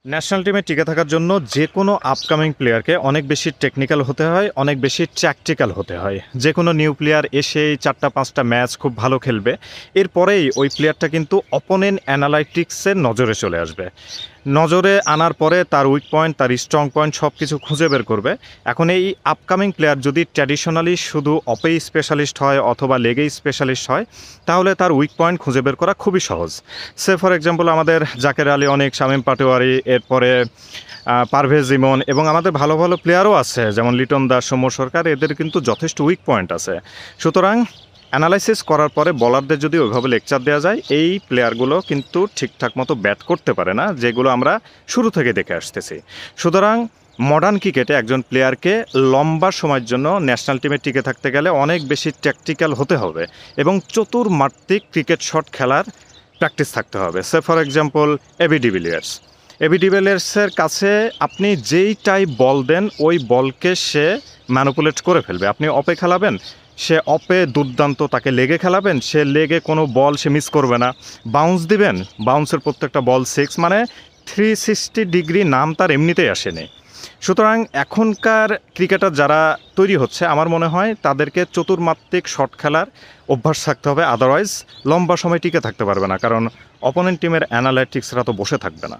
National টিমে টিকে থাকার জন্য যে কোনো আপকামিং প্লেয়ারকে অনেক বেশি টেকনিক্যাল হতে হয়, অনেক বেশি ট্যাকটিক্যাল হতে হয়। যে কোনো নিউ প্লেয়ার এসেই ৪টা-৫টা ম্যাচ খুব ভালো খেলবে, এরপরেই ওই প্লেয়ারটা কিন্তু অপোনেন্ট অ্যানালাইটিক্সের নজরে চলে আসবে। নজরে আনার পরে তার উইক পয়েন্ট, তার স্ট্রং পয়েন্ট সব কিছু খুঁজে বের করবে। এখন এই আপকামিং প্লেয়ার যদি ট্র্যাডিশনালি শুধু অপেই স্পেশালিস্ট হয় অথবা লেগেই স্পেশালিস্ট হয়, তাহলে তার উইক পয়েন্ট খুঁজে বের করা খুবই সহজ। সে ফর এক্সাম্পল আমাদের জাকের আলী অনেক, শামীম পাটোয়ারি, এরপরে পারভেজ ইমন এবং আমাদের ভালো ভালো প্লেয়ারও আছে যেমন লিটন দাস, সৌম্য সরকার, এদের কিন্তু যথেষ্ট উইক পয়েন্ট আছে। সুতরাং অ্যানালাইসিস করার পরে বলারদের যদি ওইভাবে লেকচার দেওয়া যায়, এই প্লেয়ারগুলো কিন্তু ঠিকঠাক মতো ব্যাট করতে পারে না, যেগুলো আমরা শুরু থেকে দেখে আসতেছি। সুতরাং মডার্ন ক্রিকেটে একজন প্লেয়ারকে লম্বা সময়ের জন্য ন্যাশনাল টিমে টিকে থাকতে গেলে অনেক বেশি ট্যাকটিক্যাল হতে হবে এবং চতুর্মাত্রিক ক্রিকেট শট খেলার প্র্যাকটিস থাকতে হবে। সে ফর এক্সাম্পল এবি ডিভিলিয়ার্সের কাছে আপনি যেইটাই বল দেন ওই বলকে সে ম্যানুপুলেট করে ফেলবে। আপনি অপে খেলাবেন, সে অপে দুর্দান্ত, তাকে লেগে খেলাবেন, সে লেগে কোনো বল সে মিস করবে না। বাউন্স দিবেন, বাউন্সের প্রত্যেকটা বল 6, মানে 360 ডিগ্রি নাম তার এমনিতেই আসেনি। সুতরাং এখনকার ক্রিকেটার যারা তৈরি হচ্ছে, আমার মনে হয় তাদেরকে চতুর্মাত্রিক শট খেলার অভ্যাস থাকতে হবে, আদারওয়াইজ লম্বা সময় টিকে থাকতে পারবে না, কারণ অপোনেন্ট টিমের অ্যানালাইটিক্সরা তো বসে থাকবে না।